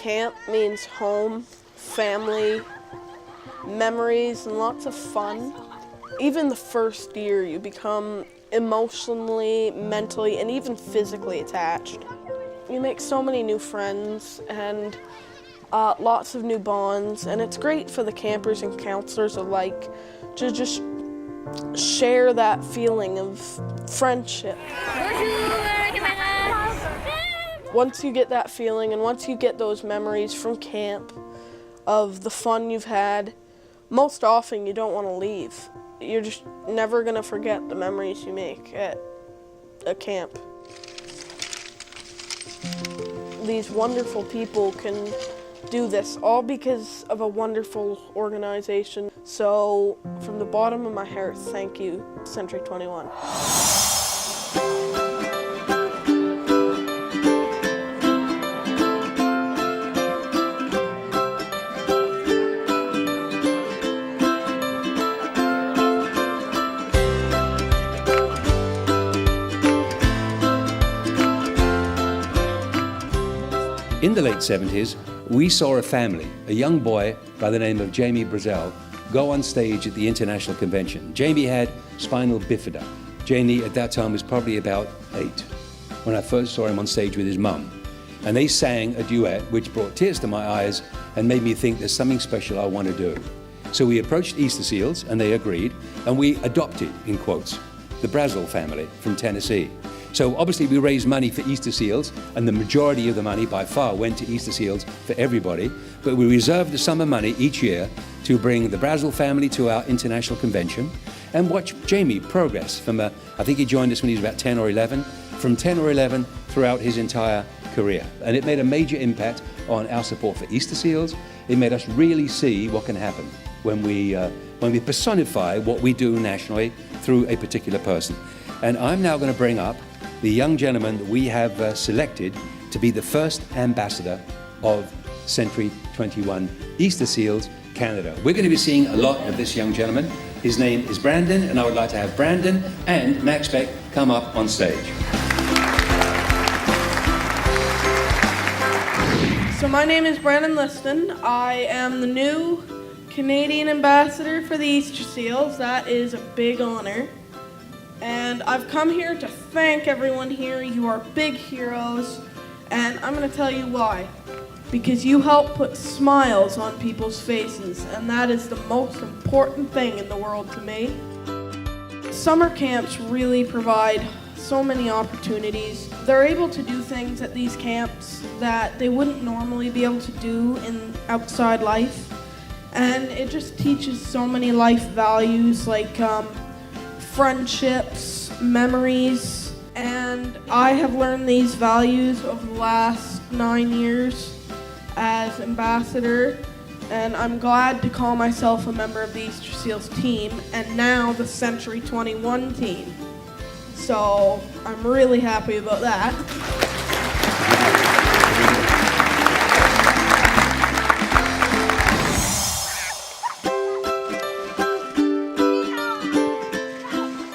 Camp means home, family, memories, and lots of fun. Even the first year, you become emotionally, mentally, and even physically attached. You make so many new friends and lots of new bonds, and it's great for the campers and counselors alike to just share that feeling of friendship. Once you get that feeling and once you get those memories from camp of the fun you've had, most often you don't want to leave. You're just never going to forget the memories you make at a camp. These wonderful people can do this all because of a wonderful organization. So from the bottom of my heart, thank you, Century 21. In the late 70s, we saw a family, a young boy by the name of Jamie Brazel, go on stage at the International Convention. Jamie had spinal bifida. Jamie at that time was probably about 8 when I first saw him on stage with his mum. And they sang a duet which brought tears to my eyes and made me think there's something special I want to do. So we approached Easter Seals and they agreed, and we adopted, in quotes, the Brazel family from Tennessee. So obviously we raised money for Easter Seals, and the majority of the money by far went to Easter Seals for everybody, but we reserved the sum of money each year to bring the Brazel family to our international convention and watch Jamie progress from, I think he joined us when he was about 10 or 11, from 10 or 11 throughout his entire career. And it made a major impact on our support for Easter Seals. It made us really see what can happen when we personify what we do nationally through a particular person. And I'm now going to bring up the young gentleman that we have selected to be the first ambassador of Century 21 Easter Seals Canada. We're going to be seeing a lot of this young gentleman. His name is Brandon, and I would like to have Brandon and Max Beck come up on stage. So my name is Brandon Liston. I am the new Canadian ambassador for the Easter Seals. That is a big honor. And I've come here to thank everyone here. You are big heroes, and I'm going to tell you why. Because you help put smiles on people's faces, and that is the most important thing in the world to me. Summer camps really provide so many opportunities. They're able to do things at these camps that they wouldn't normally be able to do in outside life. And it just teaches so many life values like friendships, memories, and I have learned these values over the last 9 years as ambassador, and I'm glad to call myself a member of the Easter Seals team and now the Century 21 team. So I'm really happy about that.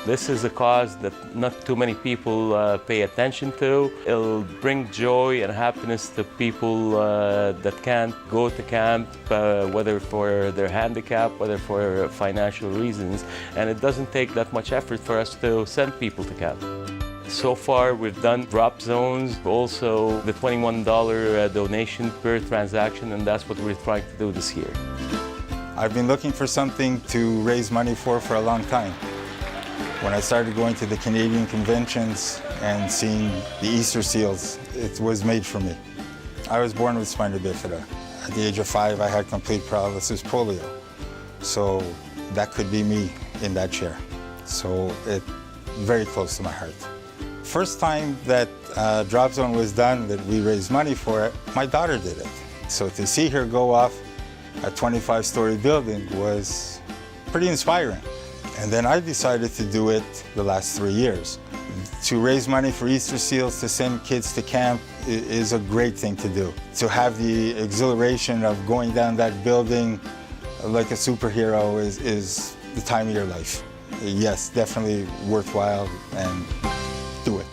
This is a cause that not too many people pay attention to. It'll bring joy and happiness to people that can't go to camp, whether for their handicap, whether for financial reasons. And it doesn't take that much effort for us to send people to camp. So far, we've done drop zones, also the $21 donation per transaction, and that's what we're trying to do this year. I've been looking for something to raise money for a long time. When I started going to the Canadian conventions and seeing the Easter Seals, it was made for me. I was born with spina bifida. At the age of 5, I had complete paralysis polio. So that could be me in that chair. So it's very close to my heart. First time that Drop Zone was done, that we raised money for it, my daughter did it. So to see her go off a 25-story building was pretty inspiring. And then I decided to do it the last 3 years. To raise money for Easter Seals, to send kids to camp, is a great thing to do. To have the exhilaration of going down that building like a superhero is the time of your life. Yes, definitely worthwhile, and do it.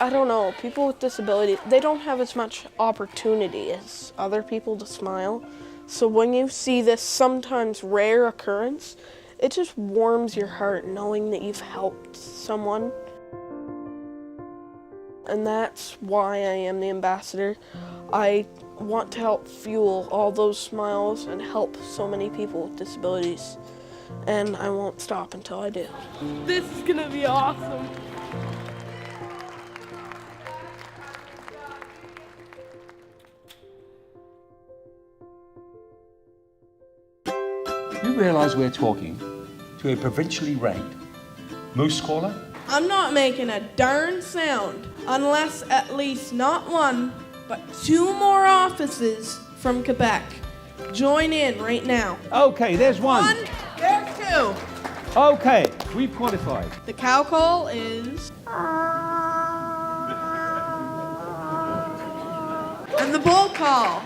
I don't know, people with disabilities, they don't have as much opportunity as other people to smile. So when you see this sometimes rare occurrence, it just warms your heart knowing that you've helped someone. And that's why I am the ambassador. I want to help fuel all those smiles and help so many people with disabilities. And I won't stop until I do. This is gonna be awesome. You realise we're talking to a provincially ranked moose caller? I'm not making a darn sound unless at least not one, but 2 more offices from Quebec join in right now. Okay, there's one. There's 2. Okay, we've qualified. The cow call is... and the bull call.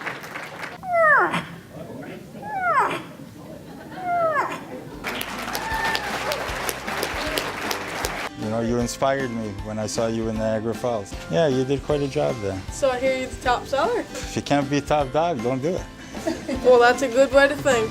You know, you inspired me when I saw you in Niagara Falls. Yeah, you did quite a job there. So I hear you're the top seller. If you can't be top dog, don't do it. Well, that's a good way to think.